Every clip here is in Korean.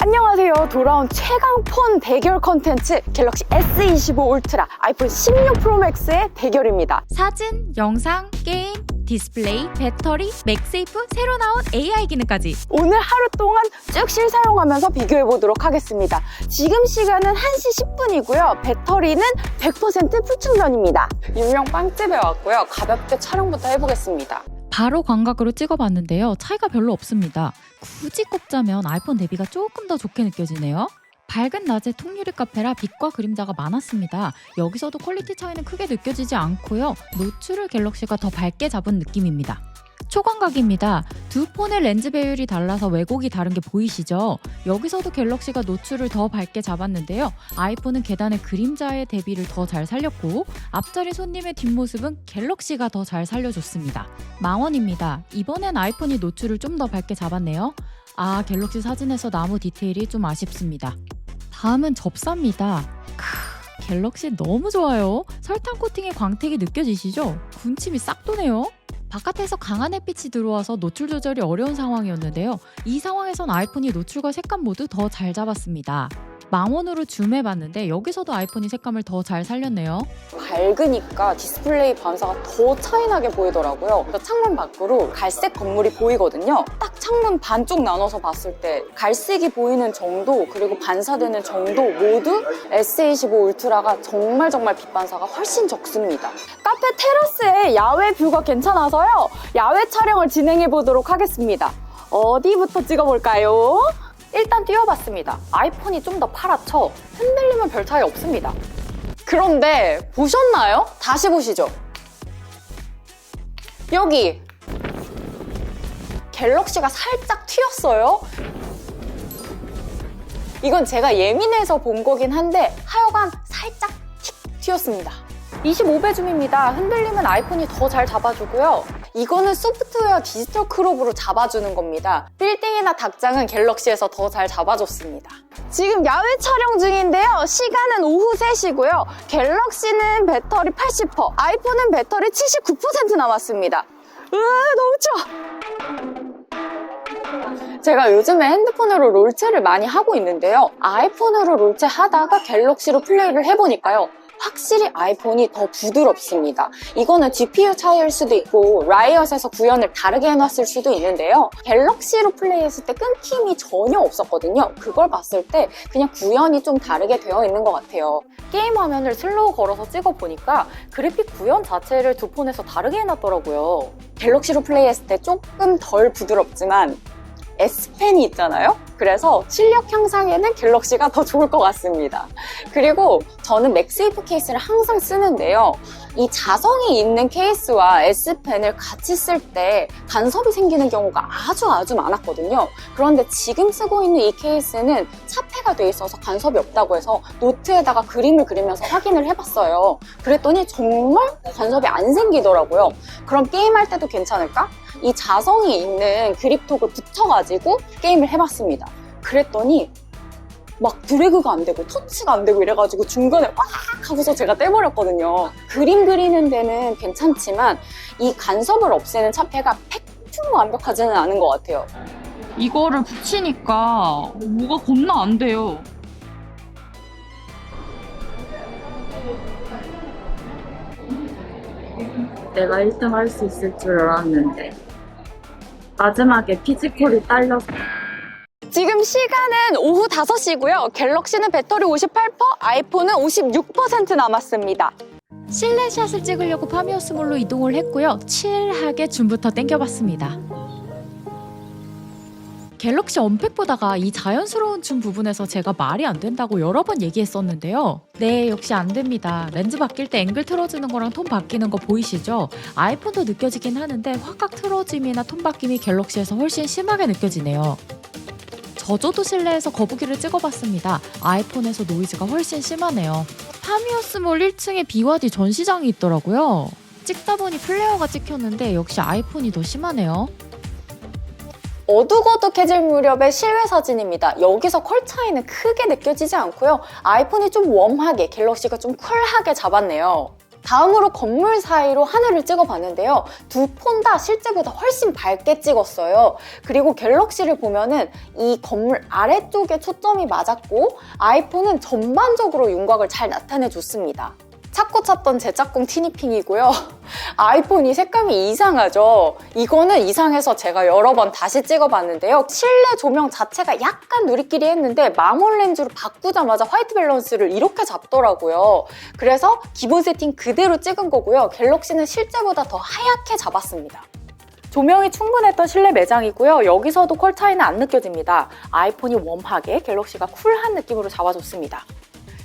안녕하세요. 돌아온 최강폰 대결 컨텐츠 갤럭시 S25 울트라, 아이폰 16 프로맥스의 대결입니다. 사진, 영상, 게임, 디스플레이, 배터리, 맥세이프, 새로 나온 AI 기능까지 오늘 하루 동안 쭉 실사용하면서 비교해보도록 하겠습니다. 지금 시간은 1시 10분이고요. 배터리는 100% 풀충전입니다. 유명 빵집에 왔고요. 가볍게 촬영부터 해보겠습니다. 바로 광각으로 찍어봤는데요. 차이가 별로 없습니다. 굳이 꼽자면 아이폰 대비가 조금 더 좋게 느껴지네요. 밝은 낮에 통유리 카페라 빛과 그림자가 많았습니다. 여기서도 퀄리티 차이는 크게 느껴지지 않고요. 노출을 갤럭시가 더 밝게 잡은 느낌입니다. 초광각입니다. 두 폰의 렌즈 배율이 달라서 왜곡이 다른 게 보이시죠? 여기서도 갤럭시가 노출을 더 밝게 잡았는데요. 아이폰은 계단의 그림자의 대비를 더 잘 살렸고 앞자리 손님의 뒷모습은 갤럭시가 더 잘 살려줬습니다. 망원입니다. 이번엔 아이폰이 노출을 좀 더 밝게 잡았네요. 갤럭시 사진에서 나무 디테일이 좀 아쉽습니다. 다음은 접사입니다. 갤럭시 너무 좋아요. 설탕 코팅의 광택이 느껴지시죠? 군침이 싹 도네요. 바깥에서 강한 햇빛이 들어와서 노출 조절이 어려운 상황이었는데요. 이 상황에선 아이폰이 노출과 색감 모두 더 잘 잡았습니다. 망원으로 줌해봤는데 여기서도 아이폰이 색감을 더 잘 살렸네요. 밝으니까 디스플레이 반사가 더 차이나게 보이더라고요. 창문 밖으로 갈색 건물이 보이거든요. 딱 창문 반쪽 나눠서 봤을 때 갈색이 보이는 정도, 그리고 반사되는 정도 모두 S25 울트라가 정말 빛 반사가 훨씬 적습니다. 카페 테라스에 야외 뷰가 괜찮아서요. 야외 촬영을 진행해 보도록 하겠습니다. 어디부터 찍어볼까요? 일단 띄워봤습니다. 아이폰이 좀 더 파랗죠? 흔들리면 별 차이 없습니다. 그런데 보셨나요? 다시 보시죠. 여기 갤럭시가 살짝 튀었어요. 이건 제가 예민해서 본 거긴 한데 하여간 살짝 틱 튀었습니다. 25배 줌입니다. 흔들리면 아이폰이 더 잘 잡아주고요. 이거는 소프트웨어 디지털 크롭으로 잡아주는 겁니다. 빌딩이나 닭장은 갤럭시에서 더 잘 잡아줬습니다. 지금 야외 촬영 중인데요. 시간은 오후 3시고요. 갤럭시는 배터리 80%, 아이폰은 배터리 79% 남았습니다. 너무 추워. 제가 요즘에 핸드폰으로 롤체를 많이 하고 있는데요. 아이폰으로 롤체 하다가 갤럭시로 플레이를 해보니까요. 확실히 아이폰이 더 부드럽습니다. 이거는 GPU 차이일 수도 있고 라이엇에서 구현을 다르게 해놨을 수도 있는데요. 갤럭시로 플레이했을 때 끊김이 전혀 없었거든요. 그걸 봤을 때 그냥 구현이 좀 다르게 되어 있는 것 같아요. 게임 화면을 슬로우 걸어서 찍어보니까 그래픽 구현 자체를 두 폰에서 다르게 해놨더라고요. 갤럭시로 플레이했을 때 조금 덜 부드럽지만 S펜이 있잖아요? 그래서 실력 향상에는 갤럭시가 더 좋을 것 같습니다. 그리고 저는 맥세이프 케이스를 항상 쓰는데요. 이 자성이 있는 케이스와 S펜을 같이 쓸 때 간섭이 생기는 경우가 아주 많았거든요. 그런데 지금 쓰고 있는 이 케이스는 차폐가 돼 있어서 간섭이 없다고 해서 노트에다가 그림을 그리면서 확인을 해봤어요. 그랬더니 정말 간섭이 안 생기더라고요. 그럼 게임할 때도 괜찮을까? 이 자성이 있는 그립톡을 붙여가지고 게임을 해봤습니다. 그랬더니 막 드래그가 안 되고 터치가 안 되고 이래가지고 중간에 꽉 하고서 제가 떼버렸거든요. 그림 그리는 데는 괜찮지만 이 간섭을 없애는 차폐가 100% 완벽하지는 않은 것 같아요. 이거를 붙이니까 뭐가 겁나 안 돼요. 내가 1등 할 수 있을 줄 알았는데 마지막에 피지컬이 딸려서. 지금 시간은 오후 5시고요. 갤럭시는 배터리 58%, 아이폰은 56% 남았습니다. 실내샷을 찍으려고 파미어스몰로 이동을 했고요. 칠하게 줌부터 당겨봤습니다. 갤럭시 언팩 보다가 이 자연스러운 줌 부분에서 제가 말이 안 된다고 여러 번 얘기했었는데요. 네, 역시 안 됩니다. 렌즈 바뀔 때 앵글 틀어지는 거랑 톤 바뀌는 거 보이시죠? 아이폰도 느껴지긴 하는데 화각 틀어짐이나 톤 바뀜이 갤럭시에서 훨씬 심하게 느껴지네요. 저도 실내에서 거북이를 찍어봤습니다. 아이폰에서 노이즈가 훨씬 심하네요. 파미어스몰 1층에 비와디 전시장이 있더라고요. 찍다 보니 플레어가 찍혔는데 역시 아이폰이 더 심하네요. 어둑어둑해질 무렵의 실외 사진입니다. 여기서 컬 차이는 크게 느껴지지 않고요. 아이폰이 좀 웜하게, 갤럭시가 좀 쿨하게 잡았네요. 다음으로 건물 사이로 하늘을 찍어봤는데요. 두 폰 다 실제보다 훨씬 밝게 찍었어요. 그리고 갤럭시를 보면은 이 건물 아래쪽에 초점이 맞았고 아이폰은 전반적으로 윤곽을 잘 나타내줬습니다. 찾고 찾던 제 짝꿍 티니핑이고요. 아이폰이 색감이 이상하죠? 이거는 이상해서 제가 여러 번 다시 찍어봤는데요. 실내 조명 자체가 약간 누리끼리 했는데 망원 렌즈로 바꾸자마자 화이트 밸런스를 이렇게 잡더라고요. 그래서 기본 세팅 그대로 찍은 거고요. 갤럭시는 실제보다 더 하얗게 잡았습니다. 조명이 충분했던 실내 매장이고요. 여기서도 컬 차이는 안 느껴집니다. 아이폰이 웜하게, 갤럭시가 쿨한 느낌으로 잡아줬습니다.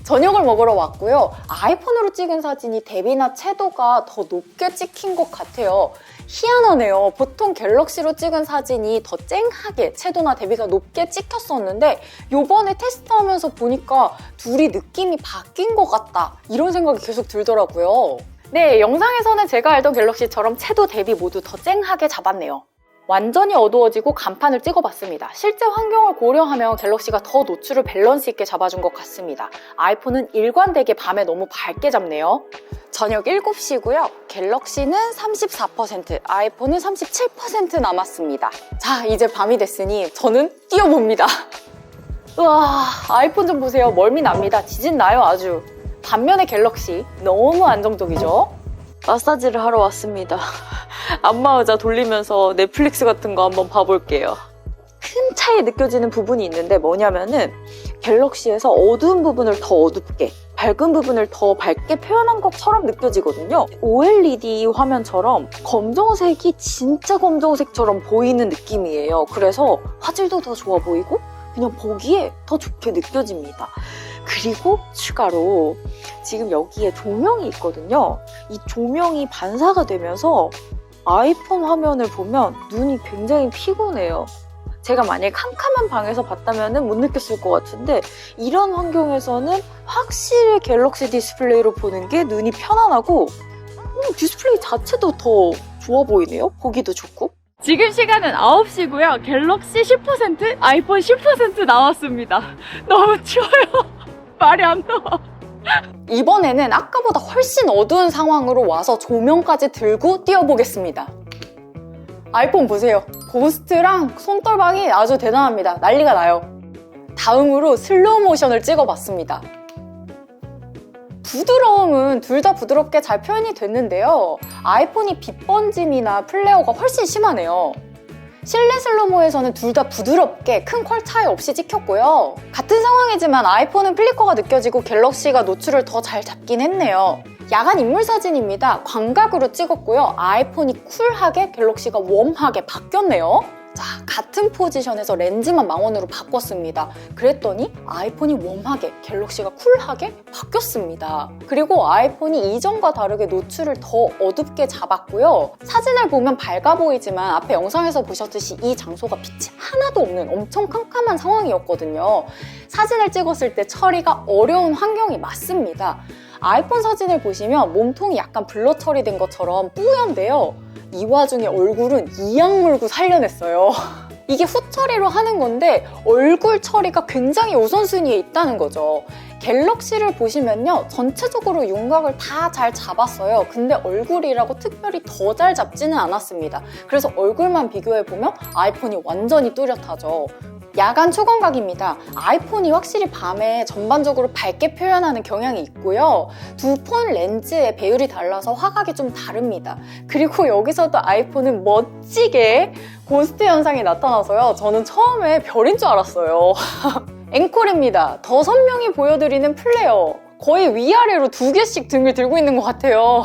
저녁을 먹으러 왔고요. 아이폰으로 찍은 사진이 대비나 채도가 더 높게 찍힌 것 같아요. 희한하네요. 보통 갤럭시로 찍은 사진이 더 쨍하게 채도나 대비가 높게 찍혔었는데 요번에 테스트하면서 보니까 둘이 느낌이 바뀐 것 같다. 이런 생각이 계속 들더라고요. 네, 영상에서는 제가 알던 갤럭시처럼 채도 대비 모두 더 쨍하게 잡았네요. 완전히 어두워지고 간판을 찍어봤습니다. 실제 환경을 고려하면 갤럭시가 더 노출을 밸런스 있게 잡아준 것 같습니다. 아이폰은 일관되게 밤에 너무 밝게 잡네요. 저녁 7시고요. 갤럭시는 34%, 아이폰은 37% 남았습니다. 자, 이제 밤이 됐으니 저는 뛰어봅니다. 우와, 아이폰 좀 보세요. 멀미 납니다. 지진 나요, 아주. 반면에 갤럭시 너무 안정적이죠? 마사지를 하러 왔습니다. 안마의자 돌리면서 넷플릭스 같은 거 한번 봐볼게요. 큰 차이 느껴지는 부분이 있는데 뭐냐면은 갤럭시에서 어두운 부분을 더 어둡게, 밝은 부분을 더 밝게 표현한 것처럼 느껴지거든요. OLED 화면처럼 검정색이 진짜 검정색처럼 보이는 느낌이에요. 그래서 화질도 더 좋아 보이고 그냥 보기에 더 좋게 느껴집니다. 그리고 추가로 지금 여기에 조명이 있거든요. 이 조명이 반사가 되면서 아이폰 화면을 보면 눈이 굉장히 피곤해요. 제가 만약에 캄캄한 방에서 봤다면 못 느꼈을 것 같은데 이런 환경에서는 확실히 갤럭시 디스플레이로 보는 게 눈이 편안하고 디스플레이 자체도 더 좋아 보이네요. 보기도 좋고. 지금 시간은 9시고요. 갤럭시 10%, 아이폰 10% 나왔습니다. 너무 추워요. 말이 안 나와. 이번에는 아까보다 훨씬 어두운 상황으로 와서 조명까지 들고 뛰어보겠습니다. 아이폰 보세요. 고스트랑 손떨방이 아주 대단합니다. 난리가 나요. 다음으로 슬로우 모션을 찍어봤습니다. 부드러움은 둘 다 부드럽게 잘 표현이 됐는데요. 아이폰이 빛 번짐이나 플레어가 훨씬 심하네요. 실내 슬로모에서는 둘 다 부드럽게 큰 퀄 차이 없이 찍혔고요. 같은 상황이지만 아이폰은 플리커가 느껴지고 갤럭시가 노출을 더 잘 잡긴 했네요. 야간 인물 사진입니다. 광각으로 찍었고요. 아이폰이 쿨하게, 갤럭시가 웜하게 바뀌었네요. 자, 같은 포지션에서 렌즈만 망원으로 바꿨습니다. 그랬더니 아이폰이 웜하게, 갤럭시가 쿨하게 바뀌었습니다. 그리고 아이폰이 이전과 다르게 노출을 더 어둡게 잡았고요. 사진을 보면 밝아 보이지만 앞에 영상에서 보셨듯이 이 장소가 빛이 하나도 없는 엄청 캄캄한 상황이었거든요. 사진을 찍었을 때 처리가 어려운 환경이 맞습니다. 아이폰 사진을 보시면 몸통이 약간 블러 처리된 것처럼 뿌연데요. 이 와중에 얼굴은 이악 물고 살려냈어요. 이게 후처리로 하는 건데 얼굴 처리가 굉장히 우선순위에 있다는 거죠. 갤럭시를 보시면요. 전체적으로 윤곽을 다 잘 잡았어요. 근데 얼굴이라고 특별히 더 잘 잡지는 않았습니다. 그래서 얼굴만 비교해보면 아이폰이 완전히 뚜렷하죠. 야간 초광각입니다. 아이폰이 확실히 밤에 전반적으로 밝게 표현하는 경향이 있고요. 두 폰 렌즈의 배율이 달라서 화각이 좀 다릅니다. 그리고 여기서도 아이폰은 멋지게 고스트 현상이 나타나서요. 저는 처음에 별인 줄 알았어요. 앵콜입니다. 더 선명히 보여드리는 플레어. 거의 위아래로 2개씩 등을 들고 있는 것 같아요.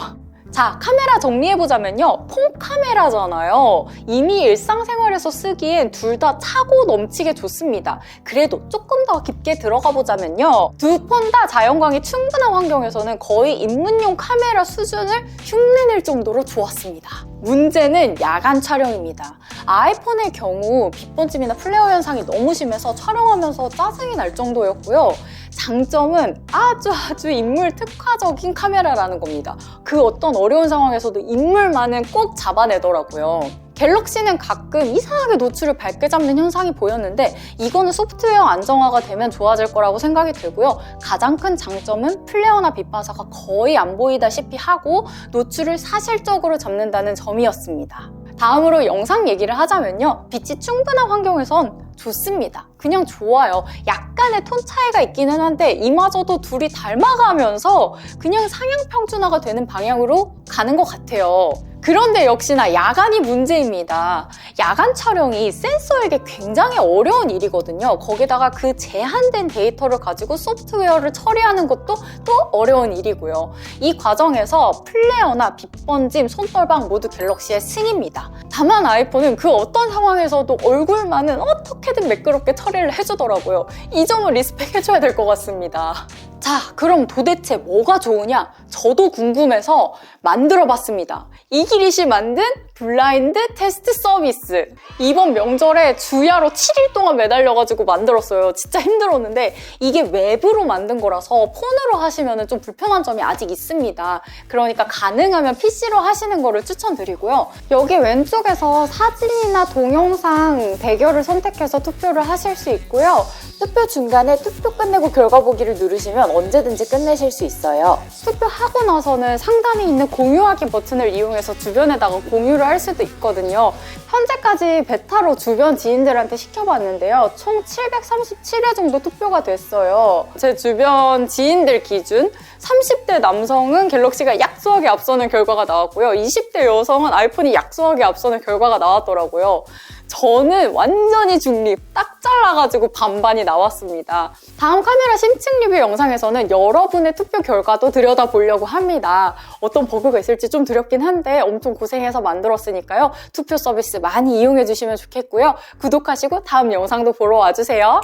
자, 카메라 정리해보자면요. 폰 카메라잖아요. 이미 일상생활에서 쓰기엔 둘 다 차고 넘치게 좋습니다. 그래도 조금 더 깊게 들어가 보자면요. 두 폰 다 자연광이 충분한 환경에서는 거의 입문용 카메라 수준을 흉내낼 정도로 좋았습니다. 문제는 야간 촬영입니다. 아이폰의 경우 빛 번짐이나 플레어 현상이 너무 심해서 촬영하면서 짜증이 날 정도였고요. 장점은 아주 인물 특화적인 카메라라는 겁니다. 그 어떤 어려운 상황에서도 인물만은 꼭 잡아내더라고요. 갤럭시는 가끔 이상하게 노출을 밝게 잡는 현상이 보였는데 이거는 소프트웨어 안정화가 되면 좋아질 거라고 생각이 들고요. 가장 큰 장점은 플레어나 빛반사가 거의 안 보이다시피 하고 노출을 사실적으로 잡는다는 점이었습니다. 다음으로 영상 얘기를 하자면요. 빛이 충분한 환경에선 좋습니다. 그냥 좋아요. 약간의 톤 차이가 있기는 한데 이마저도 둘이 닮아가면서 그냥 상향평준화가 되는 방향으로 가는 것 같아요. 그런데 역시나 야간이 문제입니다. 야간 촬영이 센서에게 굉장히 어려운 일이거든요. 거기다가 그 제한된 데이터를 가지고 소프트웨어를 처리하는 것도 또 어려운 일이고요. 이 과정에서 플레어나 빛번짐, 손떨방 모두 갤럭시의 승입니다. 다만 아이폰은 그 어떤 상황에서도 얼굴만은 어떻게든 매끄럽게 처리를 해주더라고요. 이 점을 리스펙해줘야 될 것 같습니다. 자, 그럼 도대체 뭐가 좋으냐? 저도 궁금해서 만들어봤습니다. 이기릿이 만든 블라인드 테스트 서비스. 이번 명절에 주야로 7일 동안 매달려가지고 만들었어요. 진짜 힘들었는데 이게 웹으로 만든 거라서 폰으로 하시면 좀 불편한 점이 아직 있습니다. 그러니까 가능하면 PC로 하시는 거를 추천드리고요. 여기 왼쪽에서 사진이나 동영상 대결을 선택해서 투표를 하실 수 있고요. 투표 중간에 투표 끝내고 결과 보기를 누르시면 언제든지 끝내실 수 있어요. 투표하고 나서는 상단에 있는 공유하기 버튼을 이용해서 주변에다가 공유를 할 수도 있거든요. 현재까지 베타로 주변 지인들한테 시켜봤는데요. 총 737회 정도 투표가 됐어요. 제 주변 지인들 기준 30대 남성은 갤럭시가 약소하게 앞서는 결과가 나왔고요. 20대 여성은 아이폰이 약소하게 앞서는 결과가 나왔더라고요. 저는 완전히 중립, 딱 잘라가지고 반반이 나왔습니다. 다음 카메라 심층 리뷰 영상에서는 여러분의 투표 결과도 들여다보려고 합니다. 어떤 버그가 있을지 좀 두렵긴 한데 엄청 고생해서 만들었으니까요. 투표 서비스 많이 이용해주시면 좋겠고요. 구독하시고 다음 영상도 보러 와주세요.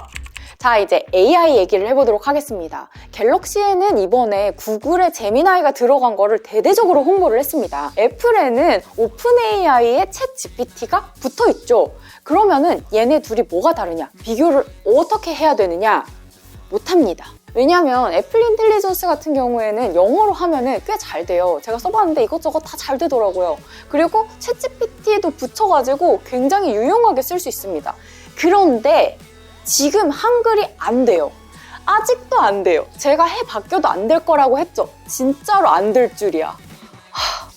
자, 이제 AI 얘기를 해보도록 하겠습니다. 갤럭시에는 이번에 구글의 제미나이가 들어간 거를 대대적으로 홍보를 했습니다. 애플에는 오픈 AI의 챗 GPT가 붙어있죠. 그러면은 얘네 둘이 뭐가 다르냐? 비교를 어떻게 해야 되느냐? 못합니다. 왜냐면 애플 인텔리전스 같은 경우에는 영어로 하면은 꽤 잘 돼요. 제가 써봤는데 이것저것 다 잘 되더라고요. 그리고 챗 GPT에도 붙여가지고 굉장히 유용하게 쓸 수 있습니다. 그런데 지금 한글이 안 돼요. 아직도 안 돼요. 제가 해 바뀌어도 안 될 거라고 했죠. 진짜로 안 될 줄이야.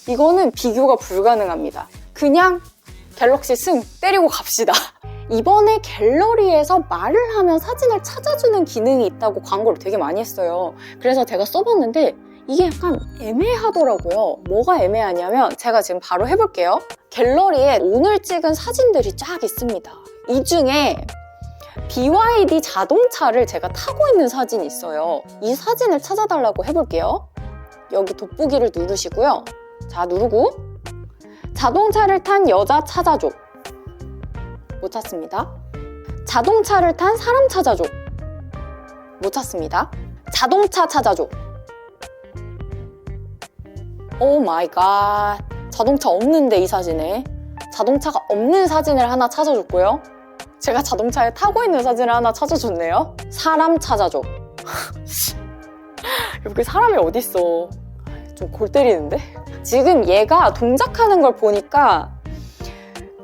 이거는 비교가 불가능합니다. 그냥 갤럭시 승 때리고 갑시다. 이번에 갤러리에서 말을 하면 사진을 찾아주는 기능이 있다고 광고를 되게 많이 했어요. 그래서 제가 써봤는데 이게 약간 애매하더라고요. 뭐가 애매하냐면 제가 지금 바로 해볼게요. 갤러리에 오늘 찍은 사진들이 쫙 있습니다. 이 중에 BYD 자동차를 제가 타고 있는 사진이 있어요. 이 사진을 찾아달라고 해볼게요. 여기 돋보기를 누르시고요. 자, 누르고 자동차를 탄 여자 찾아줘. 못 찾습니다. 자동차를 탄 사람 찾아줘. 못 찾습니다. 자동차 찾아줘. 오 마이 갓. 자동차 없는데 이 사진에. 자동차가 없는 사진을 하나 찾아줬고요. 제가 자동차에 타고 있는 사진을 하나 찾아줬네요. 사람 찾아줘. 여기 사람이 어딨어. 좀 골 때리는데? 지금 얘가 동작하는 걸 보니까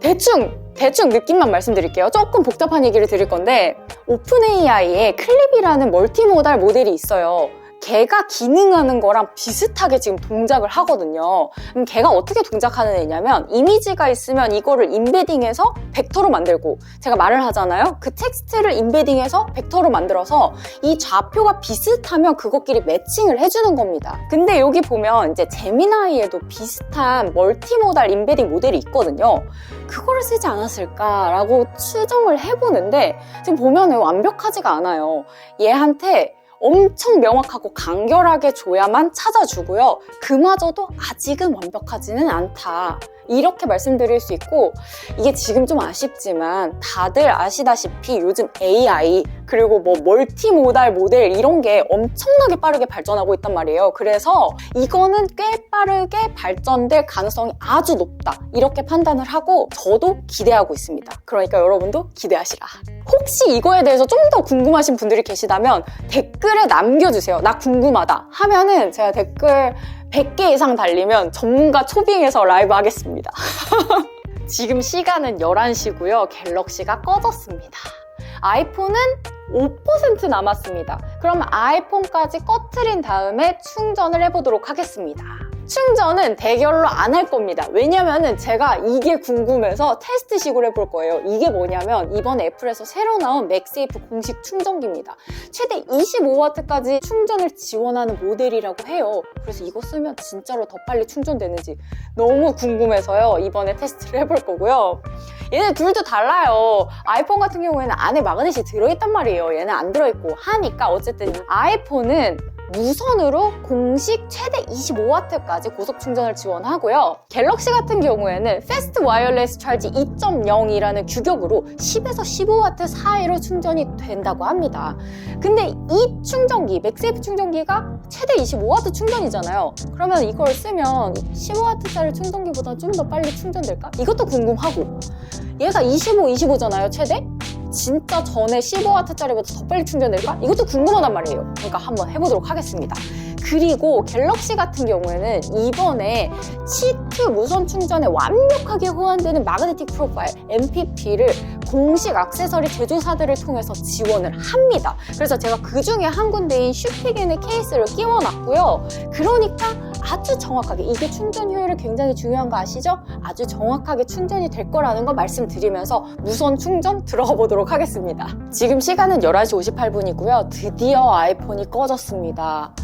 대충 느낌만 말씀드릴게요. 조금 복잡한 얘기를 드릴 건데 오픈 AI에 클립이라는 멀티모달 모델이 있어요. 걔가 기능하는 거랑 비슷하게 지금 동작을 하거든요. 그럼 걔가 어떻게 동작하는 애냐면 이미지가 있으면 이거를 인베딩해서 벡터로 만들고 제가 말을 하잖아요. 그 텍스트를 인베딩해서 벡터로 만들어서 이 좌표가 비슷하면 그것끼리 매칭을 해주는 겁니다. 근데 여기 보면 이제 제미나이에도 비슷한 멀티모달 인베딩 모델이 있거든요. 그거를 쓰지 않았을까라고 추정을 해보는데 지금 보면은 완벽하지가 않아요. 얘한테 엄청 명확하고 간결하게 줘야만 찾아주고요. 그마저도 아직은 완벽하지는 않다. 이렇게 말씀드릴 수 있고 이게 지금 좀 아쉽지만 다들 아시다시피 요즘 AI 그리고 뭐 멀티모달 모델 이런 게 엄청나게 빠르게 발전하고 있단 말이에요. 그래서 이거는 꽤 빠르게 발전될 가능성이 아주 높다. 이렇게 판단을 하고 저도 기대하고 있습니다. 그러니까 여러분도 기대하시라. 혹시 이거에 대해서 좀 더 궁금하신 분들이 계시다면 댓글에 남겨주세요. 나 궁금하다 하면은 제가 댓글 100개 이상 달리면 전문가 초빙해서 라이브 하겠습니다. 지금 시간은 11시고요. 갤럭시가 꺼졌습니다. 아이폰은 5% 남았습니다. 그럼 아이폰까지 꺼트린 다음에 충전을 해보도록 하겠습니다. 충전은 대결로 안 할 겁니다. 왜냐면은 제가 이게 궁금해서 테스트식으로 해볼 거예요. 이게 뭐냐면 이번에 애플에서 새로 나온 맥세이프 공식 충전기입니다. 최대 25W까지 충전을 지원하는 모델이라고 해요. 그래서 이거 쓰면 진짜로 더 빨리 충전되는지 너무 궁금해서요. 이번에 테스트를 해볼 거고요. 얘네 둘도 달라요. 아이폰 같은 경우에는 안에 마그넷이 들어있단 말이에요. 얘는 안 들어있고 하니까 어쨌든 아이폰은 무선으로 공식 최대 25W까지 고속 충전을 지원하고요. 갤럭시 같은 경우에는 패스트 와이어리스 찰지 2.0이라는 규격으로 10에서 15W 사이로 충전이 된다고 합니다. 근데 이 충전기, 맥세이프 충전기가 최대 25W 충전이잖아요. 그러면 이걸 쓰면 15W짜리 충전기보다 좀 더 빨리 충전될까? 이것도 궁금하고, 얘가 25잖아요, 최대? 진짜 전에 15W짜리보다 더 빨리 충전될까? 이것도 궁금하단 말이에요. 그러니까 한번 해보도록 하겠습니다. 그리고 갤럭시 같은 경우에는 이번에 C2 무선 충전에 완벽하게 호환되는 마그네틱 프로파일 MPP를 공식 액세서리 제조사들을 통해서 지원을 합니다. 그래서 제가 그 중에 한 군데인 슈피겐의 케이스를 끼워놨고요. 그러니까 아주 정확하게, 이게 충전 효율이 굉장히 중요한 거 아시죠? 아주 정확하게 충전이 될 거라는 거 말씀드리면서 무선 충전 들어가 보도록 하겠습니다. 지금 시간은 11시 58분이고요. 드디어 아이폰이 꺼졌습니다.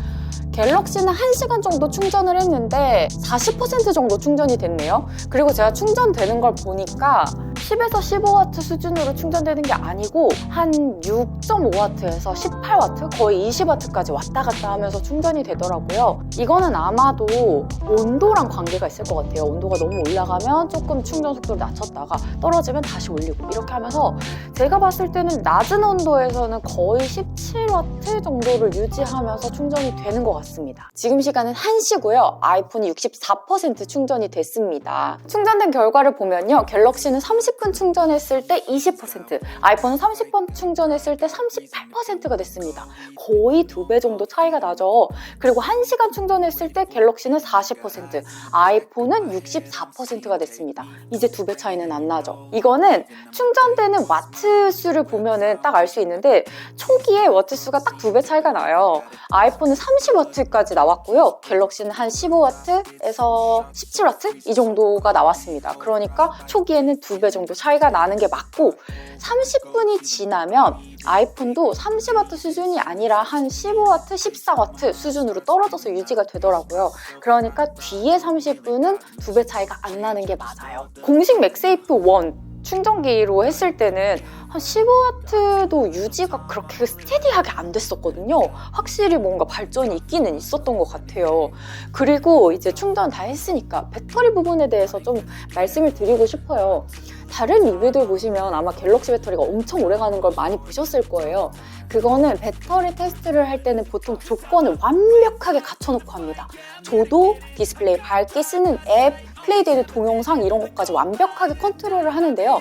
갤럭시는 1시간 정도 충전을 했는데 40% 정도 충전이 됐네요. 그리고 제가 충전되는 걸 보니까 10에서 15W 수준으로 충전되는 게 아니고 한 6.5W에서 18W, 거의 20W까지 왔다 갔다 하면서 충전이 되더라고요. 이거는 아마도 온도랑 관계가 있을 것 같아요. 온도가 너무 올라가면 조금 충전 속도를 낮췄다가 떨어지면 다시 올리고 이렇게 하면서 제가 봤을 때는 낮은 온도에서는 거의 17W 정도를 유지하면서 충전이 되는 것 같습니다. 지금 시간은 1시고요. 아이폰이 64% 충전이 됐습니다. 충전된 결과를 보면요. 갤럭시는 30분 충전했을 때 20%, 아이폰은 30분 충전했을 때 38%가 됐습니다. 거의 2배 정도 차이가 나죠. 그리고 1시간 충전했을 때 갤럭시는 40%, 아이폰은 64%가 됐습니다. 이제 2배 차이는 안 나죠. 이거는 충전되는 와트 수를 보면은 딱 알 수 있는데 초기에 와트 수가 딱 2배 차이가 나요. 아이폰은 30W까지 나왔고요. 갤럭시는 한 15W에서 17W? 이 정도가 나왔습니다. 그러니까 초기에는 2배 정도 차이가 나는 게 맞고 30분이 지나면 아이폰도 30W 수준이 아니라 한 15W, 14W 수준으로 떨어져서 유지가 되더라고요. 그러니까 뒤에 30분은 2배 차이가 안 나는 게 맞아요. 공식 맥세이프 1 충전기로 했을 때는 한 15W도 유지가 그렇게 스테디하게 안 됐었거든요. 확실히 뭔가 발전이 있기는 있었던 것 같아요. 그리고 이제 충전 다 했으니까 배터리 부분에 대해서 좀 말씀을 드리고 싶어요. 다른 리뷰들 보시면 아마 갤럭시 배터리가 엄청 오래 가는 걸 많이 보셨을 거예요. 그거는 배터리 테스트를 할 때는 보통 조건을 완벽하게 갖춰놓고 합니다. 저도 디스플레이 밝게 쓰는 앱, 플레이데이 동영상 이런 것까지 완벽하게 컨트롤을 하는데요.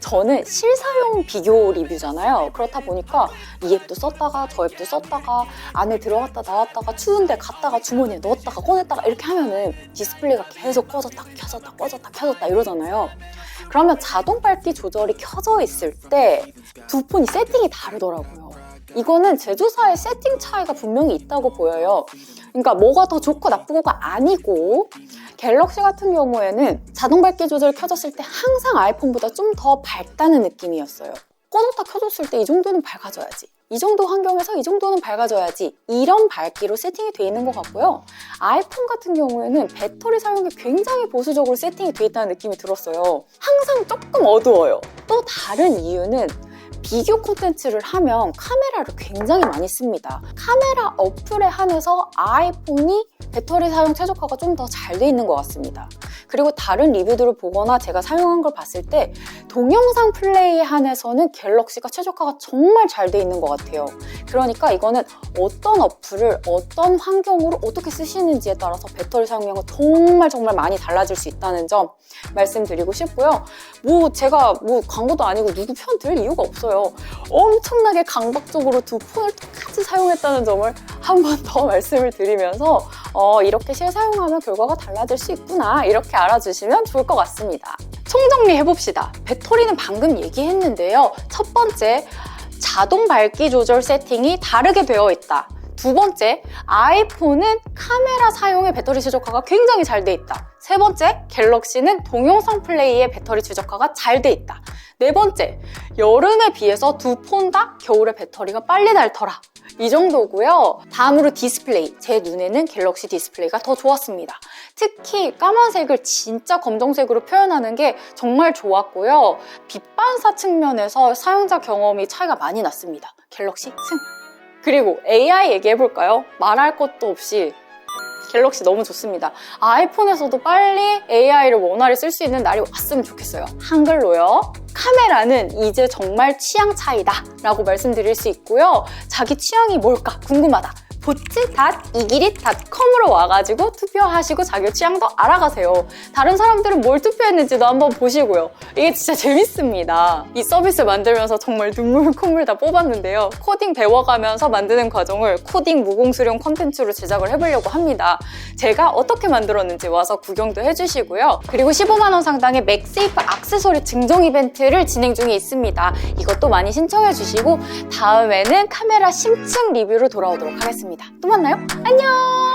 저는 실사용 비교 리뷰잖아요. 그렇다 보니까 이 앱도 썼다가 저 앱도 썼다가 안에 들어갔다 나왔다가 추운데 갔다가 주머니에 넣었다가 꺼냈다가 이렇게 하면은 디스플레이가 계속 꺼졌다 켜졌다 꺼졌다 켜졌다 이러잖아요. 그러면 자동 밝기 조절이 켜져 있을 때 두 폰이 세팅이 다르더라고요. 이거는 제조사의 세팅 차이가 분명히 있다고 보여요. 그러니까 뭐가 더 좋고 나쁘고가 아니고 갤럭시 같은 경우에는 자동 밝기 조절 켜졌을 때 항상 아이폰보다 좀 더 밝다는 느낌이었어요. 꺼졌다 켜졌을 때 이 정도는 밝아져야지. 이 정도 환경에서 이 정도는 밝아져야지. 이런 밝기로 세팅이 돼 있는 것 같고요. 아이폰 같은 경우에는 배터리 사용이 굉장히 보수적으로 세팅이 돼 있다는 느낌이 들었어요. 항상 조금 어두워요. 또 다른 이유는 비교 콘텐츠를 하면 카메라를 굉장히 많이 씁니다. 카메라 어플에 한해서 아이폰이 배터리 사용 최적화가 좀 더 잘 돼 있는 것 같습니다. 그리고 다른 리뷰들을 보거나 제가 사용한 걸 봤을 때 동영상 플레이에 한해서는 갤럭시가 최적화가 정말 잘 돼 있는 것 같아요. 그러니까 이거는 어떤 어플을 어떤 환경으로 어떻게 쓰시는지에 따라서 배터리 사용량은 정말 많이 달라질 수 있다는 점 말씀드리고 싶고요. 제가 광고도 아니고 누구 편 들 이유가 없어요. 엄청나게 강박적으로 두 폰을 똑같이 사용했다는 점을 한 번 더 말씀을 드리면서 이렇게 실사용하면 결과가 달라질 수 있구나 이렇게 알아주시면 좋을 것 같습니다. 총정리해봅시다. 배터리는 방금 얘기했는데요. 첫 번째, 자동 밝기 조절 세팅이 다르게 되어 있다. 두 번째, 아이폰은 카메라 사용의 배터리 최적화가 굉장히 잘 돼 있다. 세 번째, 갤럭시는 동영상 플레이의 배터리 최적화가 잘 돼 있다. 네 번째, 여름에 비해서 두 폰 다 겨울에 배터리가 빨리 닳더라. 이 정도고요. 다음으로 디스플레이. 제 눈에는 갤럭시 디스플레이가 더 좋았습니다. 특히 까만색을 진짜 검정색으로 표현하는 게 정말 좋았고요. 빛 반사 측면에서 사용자 경험이 차이가 많이 났습니다. 갤럭시 승! 그리고 AI 얘기해볼까요? 말할 것도 없이 갤럭시 너무 좋습니다. 아이폰에서도 빨리 AI를 원활히 쓸 수 있는 날이 왔으면 좋겠어요. 한글로요. 카메라는 이제 정말 취향 차이다 라고 말씀드릴 수 있고요. 자기 취향이 뭘까 궁금하다. 보츠.이기릿.com으로 와가지고 투표하시고 자기 취향도 알아가세요. 다른 사람들은 뭘 투표했는지도 한번 보시고요. 이게 진짜 재밌습니다. 이 서비스 만들면서 정말 눈물 콧물 다 뽑았는데요. 코딩 배워가면서 만드는 과정을 코딩 무공수령 콘텐츠로 제작을 해보려고 합니다. 제가 어떻게 만들었는지 와서 구경도 해주시고요. 그리고 15만 원 상당의 맥세이프 액세서리 증정 이벤트를 진행 중에 있습니다. 이것도 많이 신청해주시고 다음에는 카메라 심층 리뷰로 돌아오도록 하겠습니다. 또 만나요. 안녕!